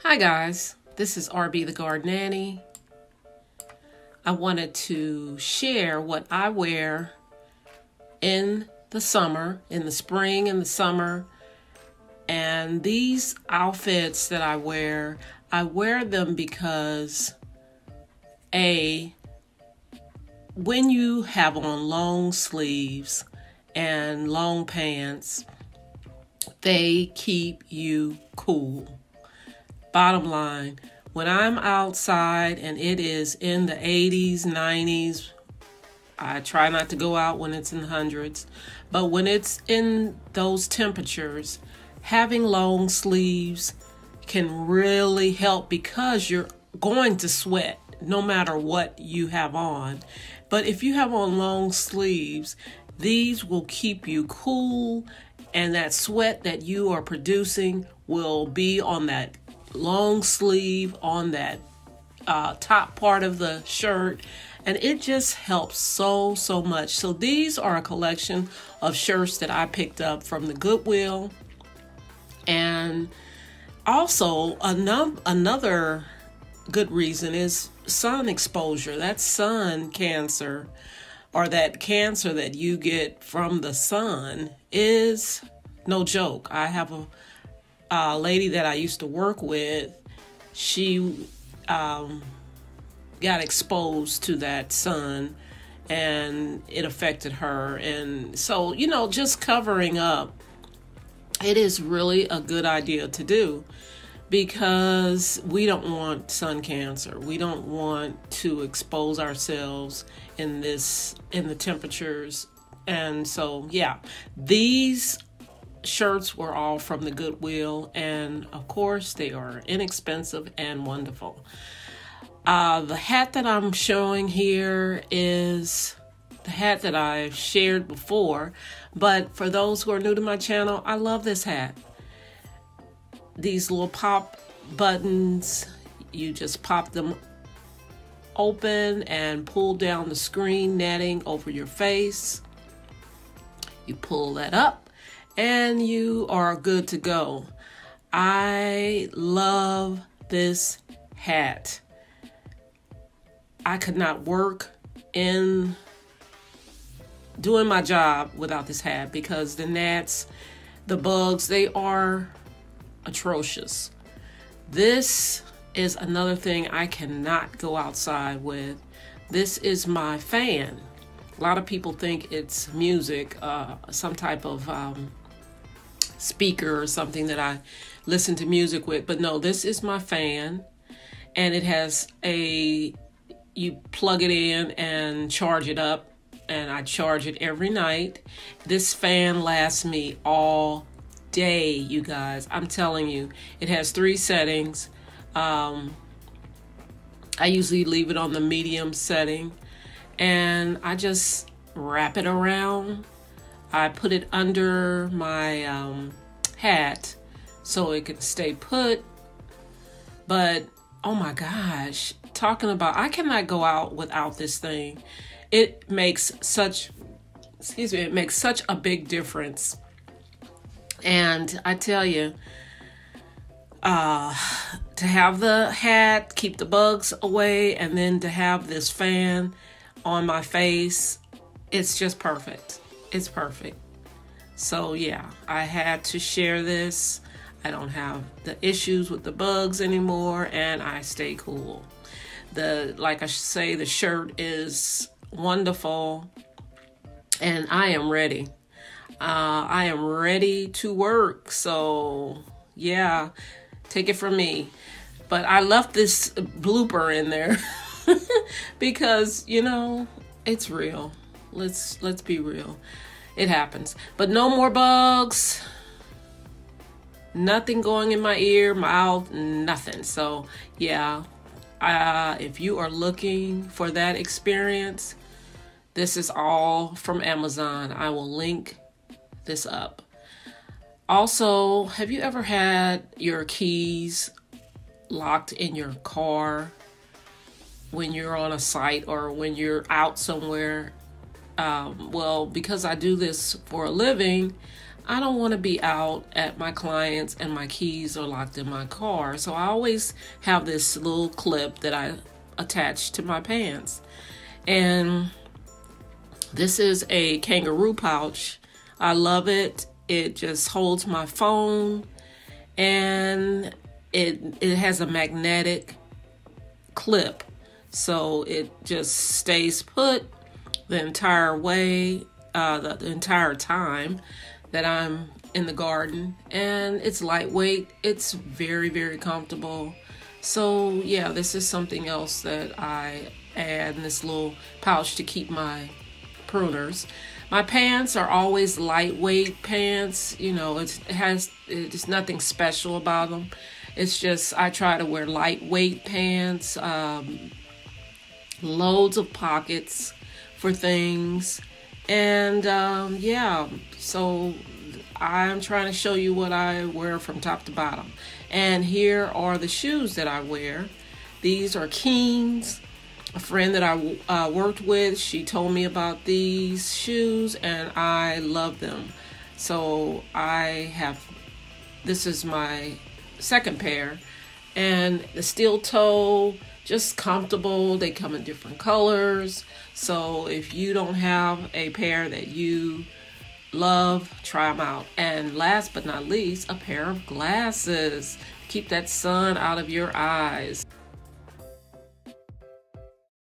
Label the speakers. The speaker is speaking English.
Speaker 1: Hi guys, this is RB the Guard Nanny. I wanted to share what I wear in the summer, in the spring and the summer. And these outfits that I wear them because when you have on long sleeves and long pants, they keep you cool. Bottom line, when I'm outside and it is in the 80s, 90s, I try not to go out when it's in the hundreds, but when it's in those temperatures, having long sleeves can really help because you're going to sweat no matter what you have on. But if you have on long sleeves, these will keep you cool, and that sweat that you are producing will be on that long sleeve, on that top part of the shirt, and it just helps so much. So these are a collection of shirts that I picked up from the Goodwill. And also another good reason is sun exposure. That sun cancer, or that cancer that you get from the sun, is no joke. I have a lady that I used to work with. She got exposed to that sun and it affected her. And so, just covering up, it is really a good idea to do because we don't want sun cancer. We don't want to expose ourselves in the temperatures. And so, yeah, these shirts were all from the Goodwill, and of course they are inexpensive and wonderful. The hat that I'm showing here is the hat that I've shared before, but for those who are new to my channel, I love this hat. These little pop buttons, you just pop them open and pull down the screen netting over your face. You pull that up and you are good to go. I love this hat. I could not work in doing my job without this hat because the gnats, the bugs, they are atrocious. This is another thing I cannot go outside with. This is my fan. A lot of people think it's music, some type of speaker or something that I listen to music with, but no, this is my fan, and it has you plug it in and charge it up, and I charge it every night. This fan lasts me all day, you guys. I'm telling you, it has 3 settings. I usually leave it on the medium setting, and I just wrap it around. I put it under my hat so it can stay put. But oh my gosh, talking about, I cannot go out without this thing. It makes such a big difference. And I tell you, to have the hat keep the bugs away, and then to have this fan on my face, it's just perfect. It's perfect. So yeah, I had to share this. I don't have the issues with the bugs anymore, and I stay cool. Like I say, the shirt is wonderful, and I am ready. I am ready to work. So yeah, take it from me. But I left this blooper in there because, it's real. Let's be real. It happens. But no more bugs. Nothing going in my ear, mouth, nothing. So yeah, if you are looking for that experience, this is all from Amazon. I will link this up. Also, have you ever had your keys locked in your car when you're on a site or when you're out somewhere? Well, because I do this for a living, I don't want to be out at my clients and my keys are locked in my car. So I always have this little clip that I attach to my pants. And this is a kangaroo pouch. I love it. It just holds my phone, and it has a magnetic clip, so it just stays put the entire way, the entire time that I'm in the garden. And it's lightweight. It's very, very comfortable. So yeah, this is something else that I add in this little pouch to keep my pruners. My pants are always lightweight pants. You know, it's nothing special about them. It's just I try to wear lightweight pants, loads of pockets for things, and yeah. So I'm trying to show you what I wear from top to bottom. And here are the shoes that I wear. These are Keens. A friend that I worked with, she told me about these shoes, and I love them. So this is my second pair, and the steel toe, just comfortable. They come in different colors. So if you don't have a pair that you love, try them out. And last but not least, a pair of glasses. Keep that sun out of your eyes.